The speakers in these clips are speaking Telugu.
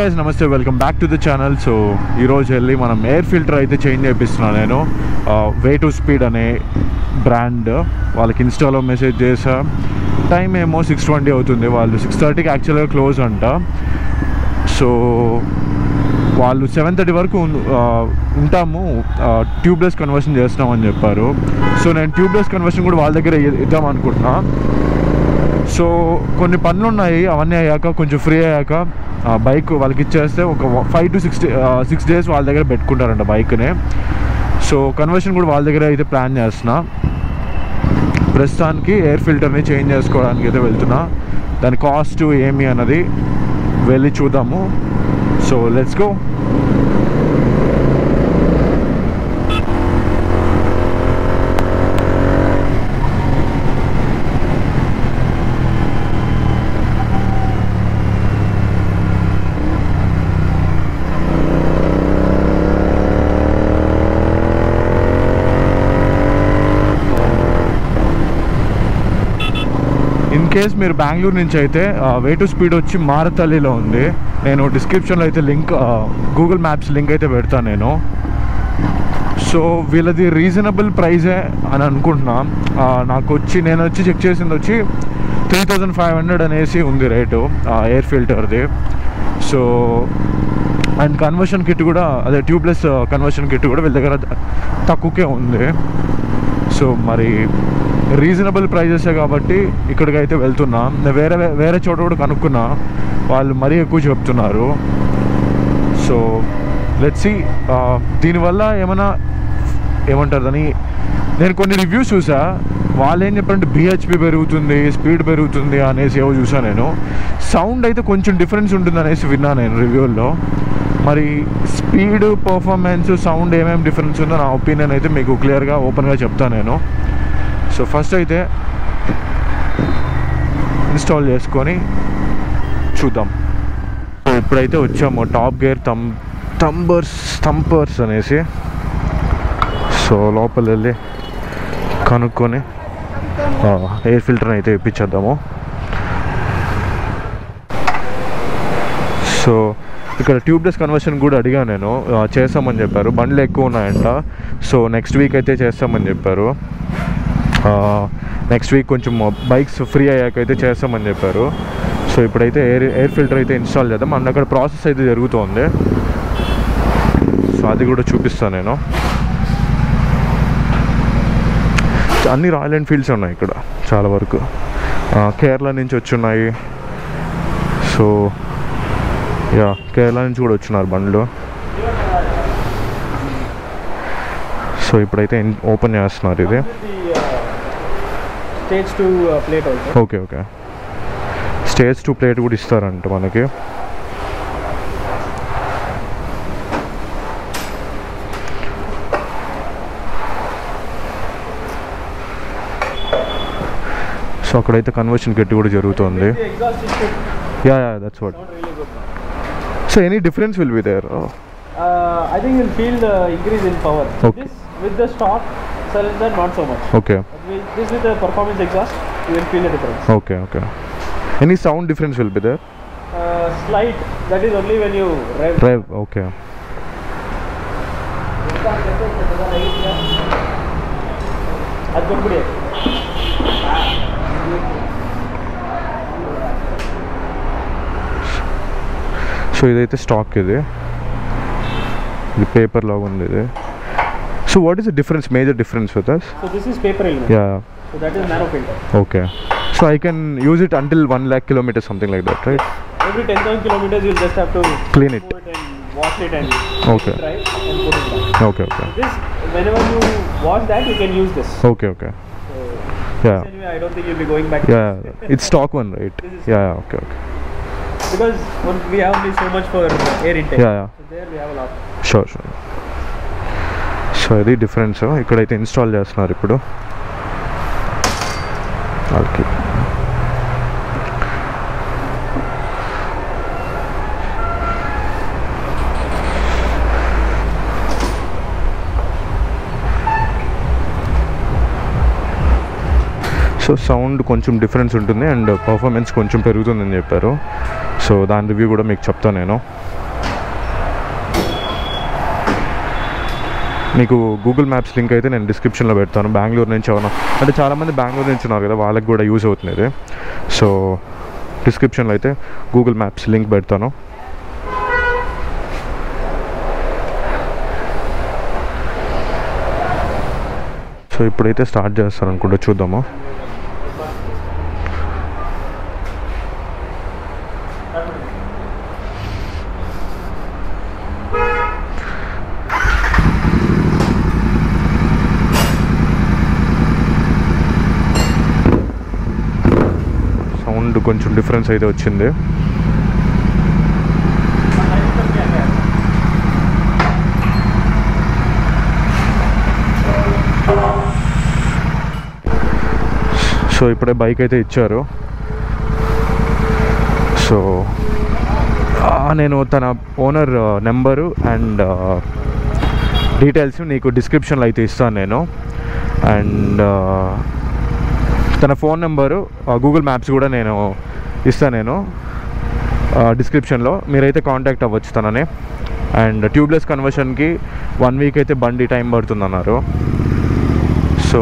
గైస్ నమస్తే, welcome back to the channel. So ఈరోజు వెళ్ళి మనం ఎయిర్ ఫిల్టర్ అయితే చేంజ్ చేపిస్తున్నాను నేను. వే టు స్పీడ్ అనే బ్రాండ్ వాళ్ళకి ఇన్స్టాలో మెసేజ్ చేసా. టైం ఏమో 6:20 అవుతుంది. వాళ్ళు 6:30కి యాక్చువల్గా క్లోజ్ అంట. సో వాళ్ళు 7:30 వరకు ఉంటాము, ట్యూబ్లెస్ కన్వర్షన్ చేస్తున్నామని చెప్పారు. సో నేను ట్యూబ్లెస్ కన్వర్షన్ కూడా వాళ్ళ దగ్గర ఇద్దాం అనుకుంటున్నా. సో కొన్ని పనులు ఉన్నాయి, అవన్నీ అయ్యాక కొంచెం ఫ్రీ అయ్యాక బైక్ వాళ్ళకి ఇచ్చేస్తే ఒక 5 to 6 days వాళ్ళ దగ్గర పెట్టుకుంటారంట బైక్ని. సో కన్వర్షన్ కూడా వాళ్ళ దగ్గర అయితే ప్లాన్ చేస్తున్నా. ప్రస్తుతానికి ఎయిర్ ఫిల్టర్ని చేంజ్ చేసుకోవడానికి అయితే వెళ్తున్నా. దాని కాస్ట్ ఏమి అన్నది వెళ్ళి చూద్దాము. So let's go. In case మీరు బెంగళూరు నుంచి అయితే వే టు స్పీడ్ వచ్చి మారతల్లిలో ఉంది. నేను డిస్క్రిప్షన్లో అయితే లింక్, గూగుల్ మ్యాప్స్ లింక్ అయితే పెడతాను నేను. సో వీళ్ళది రీజనబుల్ ప్రైజే అని అనుకుంటున్నా. నేను వచ్చి చెక్ చేసింది వచ్చి 3,500 అనేసి ఉంది రేటు ఎయిర్ ఫిల్టర్ది. సో అండ్ కన్వర్షన్ కిట్ కూడా, అదే ట్యూబ్లెస్ కన్వర్షన్ కిట్ కూడా వీళ్ళ దగ్గర తక్కువకే ఉంది. సో మరి రీజనబుల్ ప్రైజెసే కాబట్టి ఇక్కడికి అయితే వెళ్తున్నా. వేరే చోట కూడా కనుక్కున్నా, వాళ్ళు మరీ ఎక్కువ చెప్తున్నారు. So let's see. దీనివల్ల ఏమంటారు అని నేను కొన్ని రివ్యూస్ చూసా. వాళ్ళు ఏం చెప్పారంటే BHP పెరుగుతుంది, స్పీడ్ పెరుగుతుంది అనేసి ఏవో చూసా నేను. సౌండ్ అయితే కొంచెం డిఫరెన్స్ ఉంటుంది అనేసి విన్నా నేను రివ్యూల్లో. మరి స్పీడ్, పర్ఫార్మెన్స్, సౌండ్ ఏమేమి డిఫరెన్స్ ఉందో నా ఒపీనియన్ అయితే మీకు క్లియర్గా ఓపెన్గా చెప్తాను నేను. సో ఫస్ట్ అయితే ఇన్స్టాల్ చేసుకొని చూద్దాం. సో ఇప్పుడైతే వచ్చాము టాప్ గేర్ థంపర్స్ అనేసి. సో లోపల వెళ్ళి కనుక్కొని ఎయిర్ ఫిల్టర్ అయితే ఇప్పించేద్దాము. సో ఇక్కడ ట్యూబ్లెస్ కన్వర్షన్ కూడా అడిగా నేను, చేస్తామని చెప్పారు. బండ్లు ఎక్కువ ఉన్నాయంట. సో నెక్స్ట్ వీక్ అయితే చేస్తామని చెప్పారు. నెక్స్ట్ వీక్ కొంచెం బైక్స్ ఫ్రీ అయ్యాక అయితే చేస్తామని చెప్పారు. సో ఇప్పుడైతే ఎయిర్ ఫిల్టర్ అయితే ఇన్స్టాల్ చేద్దాం. అండ్ అక్కడ ప్రాసెస్ అయితే జరుగుతుంది. సో అది కూడా చూపిస్తాను నేను. అన్ని రాయల్ ఎన్ఫీల్డ్స్ ఉన్నాయి ఇక్కడ చాలా వరకు. కేరళ నుంచి వచ్చున్నాయి. సో యా, కేరళ నుంచి కూడా వచ్చినారు బండ్లు. సో ఇప్పుడైతే ఓపెన్ చేస్తున్నారు ఇది. Stage 2 plate also. Okay stage 2 plate కూడా ఇస్తారంట మనకి. సో అక్కడైతే కన్వర్షన్ కిట్ కూడా జరుగుతుంది. Yeah that's what. So any difference will be there? I think you'll feel the increase in power. Okay. This with the stock cylinder not so much. Okay. This with the performance exhaust you will feel the difference. Okay. Any sound difference will be there? Slight. That is only when you rev. Okay. So ఇదైతే స్టాక్, ఇది పేపర్ లాగా ఉంది ఇది. So what is the major difference with us? So this is paper element. Yeah. So that is nano filter. Okay. So I can use it until 1 lakh kilometers, something like that, right? Every 10,000 kilometers you'll just have to clean it and wash it and okay. dry and put it down. Okay. So this, whenever you wash that, you can use this. Okay. So Yeah. anyway, I don't think you'll be going back. Yeah. It's stock one, right? Yeah. Okay. Because we have only so much for air intake. Yeah. So there we have a lot. Sure. So అది డిఫరెన్స్. ఇక్కడైతే ఇన్స్టాల్ చేస్తున్నారు ఇప్పుడు. ఓకే. సో సౌండ్ కొంచెం డిఫరెన్స్ ఉంటుంది అండ్ పర్ఫార్మెన్స్ కొంచెం పెరుగుతుందని చెప్పారు. సో దాని రివ్యూ కూడా మీకు చెప్తాను నేను. మీకు గూగుల్ మ్యాప్స్ లింక్ అయితే నేను డిస్క్రిప్షన్లో పెడతాను. బెంగళూరు నుంచి అవునా అంటే చాలామంది బెంగళూరు నుంచి ఉన్నారు కదా, వాళ్ళకి కూడా యూజ్ అవుతుంది. సో డిస్క్రిప్షన్లో అయితే గూగుల్ మ్యాప్స్ లింక్ పెడతాను. సో ఇప్పుడైతే స్టార్ట్ చేస్తాను అనుకుంటా, చూద్దాము. సౌండ్ కొంచెం డిఫరెన్స్ అయితే వచ్చింది. సో ఇప్పుడే బైక్ అయితే ఇచ్చారు. సో నేను తన ఓనర్ నెంబరు అండ్ డీటెయిల్స్ నీకు డిస్క్రిప్షన్లో అయితే ఇస్తాను నేను. అండ్ తన ఫోన్ నెంబరు గూగుల్ మ్యాప్స్ కూడా నేను ఇస్తాను డిస్క్రిప్షన్లో. మీరైతే కాంటాక్ట్ అవ్వచ్చు తనని. అండ్ ట్యూబ్లెస్ కన్వర్షన్కి 1 వీక్ అయితే బండి టైం పడుతుందన్నారు. సో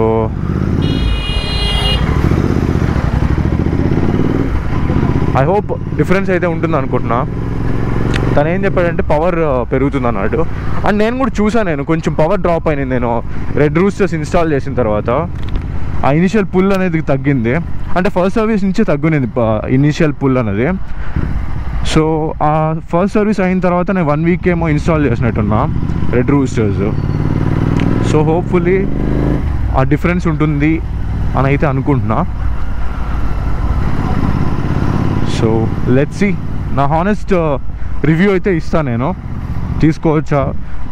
ఐ హోప్ డిఫరెన్స్ అయితే ఉంటుంది అనుకుంటున్నా. తను ఏం చెప్పాడంటే పవర్ పెరుగుతుంది అన్నాడు. అండ్ నేను కూడా చూసాను, కొంచెం పవర్ డ్రాప్ అయింది నేను రెడ్ రూస్టర్స్ ఇన్స్టాల్ చేసిన తర్వాత. ఆ ఇనిషియల్ పుల్ అనేది తగ్గింది, అంటే ఫస్ట్ సర్వీస్ నుంచి తగ్గునింది ఇనిషియల్ పుల్ అనేది. సో ఆ ఫస్ట్ సర్వీస్ అయిన తర్వాత నేను 1 వీక్ ఏమో ఇన్స్టాల్ చేసినట్టున్నా రెడ్ రూస్టర్స్. సో హోప్ఫుల్లీ ఆ డిఫరెన్స్ ఉంటుంది అని అయితే అనుకుంటున్నా. So let's see. నా హానెస్ట్ రివ్యూ అయితే ఇస్తాను నేను, తీసుకోవచ్చా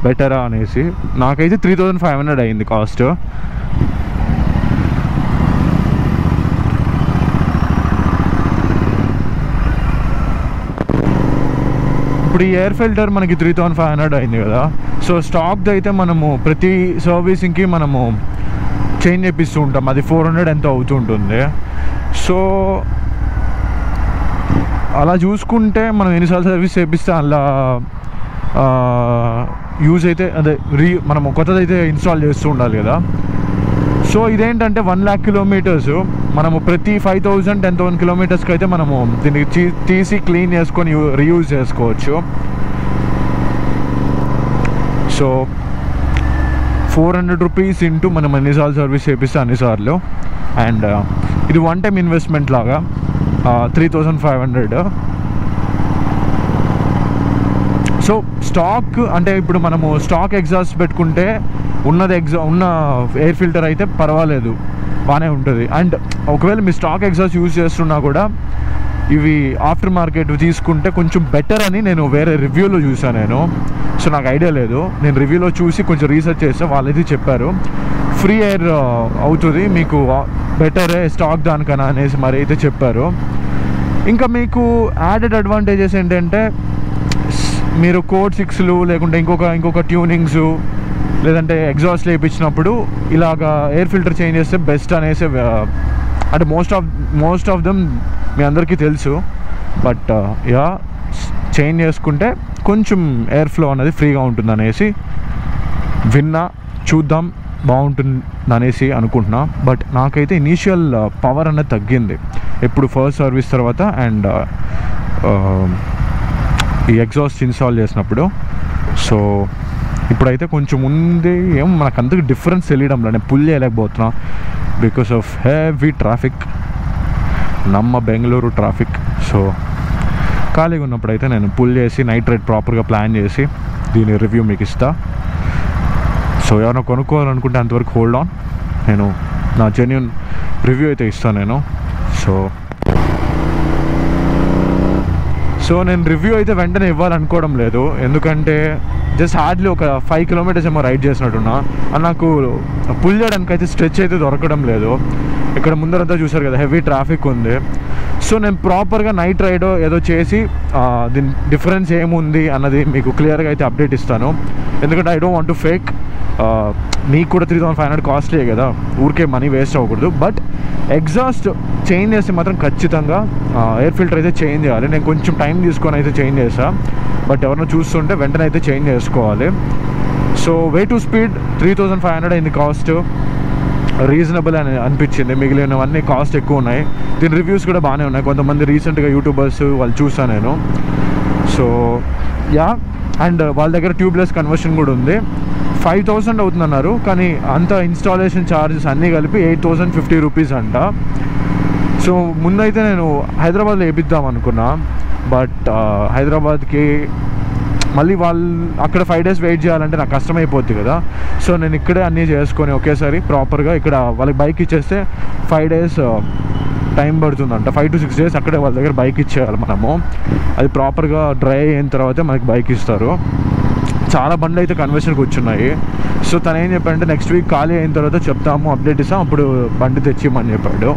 బెటరా అనేసి. నాకైతే 3500 అయింది కాస్ట్. ఇప్పుడు ఈ ఎయిర్ ఫిల్టర్ మనకి 3500 అయింది కదా. సో స్టాక్ది అయితే మనము ప్రతి సర్వీసింగ్కి మనము చేంజ్ చేపిస్తూ ఉంటాం, అది 400 ఎంతో అవుతుంటుంది. సో అలా చూసుకుంటే మనం ఎన్నిసార్లు సర్వీస్ చేపిస్తే అలా యూజ్ అయితే అదే మనము కొత్తదైతే ఇన్స్టాల్ చేస్తూ ఉండాలి కదా. సో ఇదేంటంటే 1,00,000 కిలోమీటర్స్, మనము ప్రతి 5,000 10,000 కిలోమీటర్స్కి అయితే మనము దీన్ని తీసి క్లీన్ చేసుకొని రీయూజ్ చేసుకోవచ్చు. సో 400 రూపీస్ ఇంటూ మనం ఎన్నిసార్లు సర్వీస్ చేపిస్తే అన్నిసార్లు. అండ్ ఇది 1 టైం ఇన్వెస్ట్మెంట్ లాగా 3,500. సో స్టాక్ అంటే ఇప్పుడు మనము స్టాక్ ఎగ్జాస్ట్ పెట్టుకుంటే ఉన్న ఎయిర్ ఫిల్టర్ అయితే పర్వాలేదు, బాగానే ఉంటుంది. అండ్ ఒకవేళ మీ స్టాక్ ఎగ్జాస్ట్ యూజ్ చేస్తున్నా కూడా ఇవి ఆఫ్టర్ మార్కెట్ తీసుకుంటే కొంచెం బెటర్ అని నేను వేరే రివ్యూలో చూసాను నేను. సో నాకు ఐడియా లేదు, నేను రివ్యూలో చూసి కొంచెం రీసెర్చ్ చేస్తే వాళ్ళైతే చెప్పారు ఫ్రీ ఎయిర్ అవుతుంది మీకు, బెటరే స్టాక్ దానికన్నా అనేసి మరి అయితే చెప్పారు. ఇంకా మీకు యాడెడ్ అడ్వాంటేజెస్ ఏంటంటే మీరు కోడ్ 6లు లేకుంటే ఇంకొక ట్యూనింగ్స్ లేదంటే ఎగ్జాస్ట్ వేయించినప్పుడు ఇలాగా ఎయిర్ ఫిల్టర్ చేంజ్ చేస్తే బెస్ట్ అనేసి, అంటే మోస్ట్ ఆఫ్ దమ్ మీ అందరికీ తెలుసు. బట్ యా చేంజ్ చేసుకుంటే కొంచెం ఎయిర్ ఫ్లో అనేది ఫ్రీగా ఉంటుంది అనేసి విన్నా, చూద్దాం బాగుంటుంది అనేసి అనుకుంటున్నా. బట్ నాకైతే ఇనీషియల్ పవర్ అనేది తగ్గింది ఎప్పుడు ఫస్ట్ సర్వీస్ తర్వాత అండ్ ఈ ఎగ్జాస్ట్ ఇన్స్టాల్ చేసినప్పుడు. సో ఇప్పుడైతే కొంచెం ఉంది ఏం మనకు అంతకు డిఫరెన్స్ తెలియడంలో నేను పుల్ చేయలేకపోతున్నా బికాస్ ఆఫ్ హెవీ ట్రాఫిక్, నమ్మ బెంగళూరు ట్రాఫిక్. సో ఖాళీగా ఉన్నప్పుడైతే నేను పుల్ చేసి నైట్ రైడ్ ప్రాపర్గా ప్లాన్ చేసి దీని రివ్యూ మీకు ఇస్తా. సో ఎవరైనా కొనుక్కోవాలనుకుంటే అంతవరకు హోల్డ్ ఆన్, నేను నా జెన్యూన్ రివ్యూ అయితే ఇస్తాను నేను. సో నేను రివ్యూ అయితే వెంటనే ఇవ్వాలనుకోవడం లేదు, ఎందుకంటే జస్ట్ హార్డ్లీ ఒక 5 కిలోమీటర్స్ ఏమో రైడ్ చేసినట్టున్నా. నాకు పుల్ చేయడానికి అయితే స్ట్రెచ్ అయితే దొరకడం లేదు. ఇక్కడ ముందరంతా చూసారు కదా హెవీ ట్రాఫిక్ ఉంది. సో నేను ప్రాపర్గా నైట్ రైడ్ ఏదో చేసి దీని డిఫరెన్స్ ఏముంది అన్నది మీకు క్లియర్గా అయితే అప్డేట్ ఇస్తాను, ఎందుకంటే I don't want to fake. మీకు కూడా 3500 కాస్ట్లీ కదా, ఊరికే మనీ వేస్ట్ అవ్వకూడదు. బట్ ఎగ్జాస్ట్ చేంజ్ చేస్తే మాత్రం ఖచ్చితంగా ఎయిర్ ఫిల్టర్ అయితే చేంజ్ చేయాలి. నేను కొంచెం టైం తీసుకొని అయితే చేంజ్ చేసాను, బట్ ఎవరైనా చూస్తుంటే వెంటనే అయితే చేంజ్ చేసుకోవాలి. సో వే టు స్పీడ్ 3500 అయింది కాస్ట్, రీజనబుల్ అని అనిపించింది. మిగిలినవన్నీ కాస్ట్ ఎక్కువ ఉన్నాయి. దీని రివ్యూస్ కూడా బాగానే ఉన్నాయి. కొంతమంది రీసెంట్గా యూట్యూబర్స్ వాళ్ళు చూసాను నేను. సో యా, అండ్ వాళ్ళ దగ్గర ట్యూబ్లెస్ కన్వర్షన్ కూడా ఉంది. 5000 అవుతుంది అన్నారు, కానీ అంత ఇన్స్టాలేషన్ ఛార్జెస్ అన్నీ కలిపి 8050 రూపీస్ అంట. సో ముందైతే నేను హైదరాబాద్లో వేపిద్దాం అనుకున్నా, బట్ హైదరాబాద్కి మళ్ళీ వాళ్ళు అక్కడ 5 days వెయిట్ చేయాలంటే నాకు కష్టమైపోద్ది కదా. సో నేను ఇక్కడే అన్నీ చేసుకొని ఒకేసారి ప్రాపర్గా ఇక్కడ వాళ్ళకి బైక్ ఇచ్చేస్తే 5 days టైం పడుతుందంట. 5 to 6 days అక్కడే వాళ్ళ దగ్గర బైక్ ఇచ్చేయాలి మనము. అది ప్రాపర్గా డ్రై అయిన తర్వాతే మనకి బైక్ ఇస్తారు. చాలా బండ్లు అయితే కన్వర్షన్కి వచ్చున్నాయి. సో తను ఏం చెప్పాడంటే నెక్స్ట్ వీక్ ఖాళీ అయిన తర్వాత చెప్తాము, అప్డేట్ ఇస్తాం, అప్పుడు బండి తెచ్చిమని చెప్పాడు.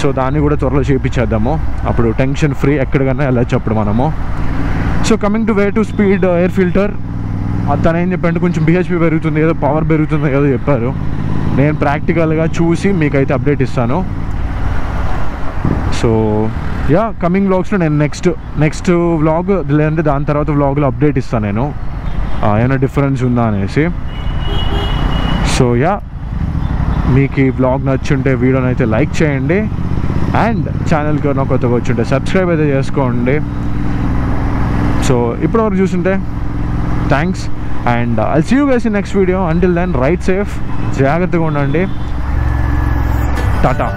సో దాన్ని కూడా త్వరలో చేయించేద్దాము, అప్పుడు టెన్షన్ ఫ్రీ ఎక్కడికన్నా వెళ్ళచ్చు అప్పుడు మనము. So coming to way to speed air filter, తను ఏం చెప్పాడంటే కొంచెం బిహెచ్పి పెరుగుతుంది ఏదో, పవర్ పెరుగుతుంది ఏదో చెప్పారు. నేను ప్రాక్టికల్గా చూసి మీకైతే అప్డేట్ ఇస్తాను. సో యా, కమింగ్ వ్లాగ్స్లో నేను నెక్స్ట్ వ్లాగ్ లేదంటే దాని తర్వాత వ్లాగ్లో అప్డేట్ ఇస్తాను నేను, ఏమైనా డిఫరెన్స్ ఉందా అనేసి. సో యా, మీకు ఈ వ్లాగ్ నచ్చుంటే వీడియోని అయితే లైక్ చేయండి, అండ్ ఛానల్కి ఎవరైనా కొత్తగా వచ్చుంటే సబ్స్క్రైబ్ అయితే చేసుకోండి. సో ఇప్పటివరకు చూస్తుంటే thanks, and I'll see you guys in next video. Until then ride safe, జాగ్రత్తగా ఉండండి. టాటా.